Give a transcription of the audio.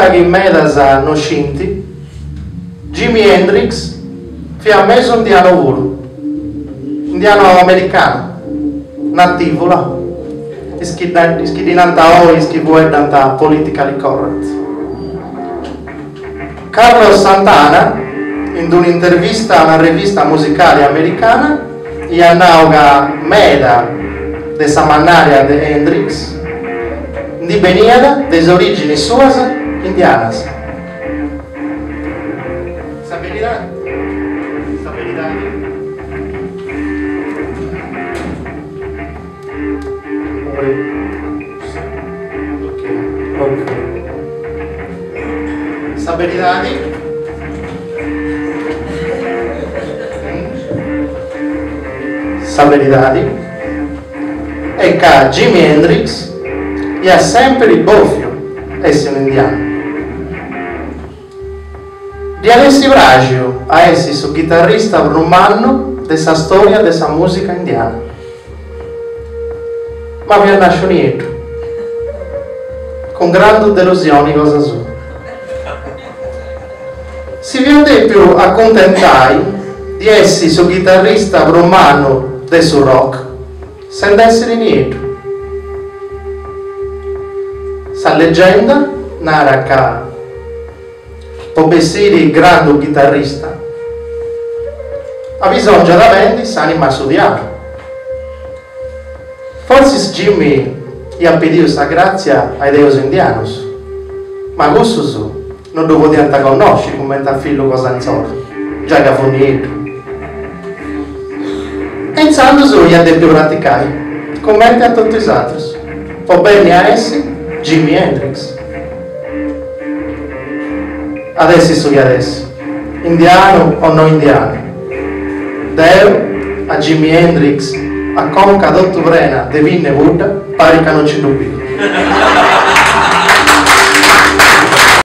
All'epoca che medas no scinti, Jimi Hendrix fia messo indiano americano, nativo là, ischidinanta o ischibuedanta politically correct. Carlos Santana, in un'intervista a una rivista musicale americana, gli annauga meda de samannaria de Hendrix, di veniada des origini suas indianas. Sapelidad? Sapelidad? Sapelidad? Sapelidad? E che Jimi Hendrix ha sempre il boffio essere un indiano. Di adesso bragio a essere su chitarrista rumano della storia della musica indiana. Ma vi nasce niente. Con grande delusione cosa sua. Si viene più accontentai di essere su chitarrista rumano del suo rock senza essere niente. Sa leggenda narra che può essere il grande chitarrista ha bisogno da vendi s'anima studiato. Forse Jimmy gli ha pedito sa grazia ai deus indianos, ma questo su non lo potete conoscere come ta figlio cosa insoro, già che ha finito. E insando su gli ha detto praticare, commenti a tutti gli altri, può bene a essi Jimi Hendrix. Adesso su gli adesso, indiano o non indiano, Deo a Jimi Hendrix a conca d'ottobrena de vinne Buddha, pare che non ci dubbi.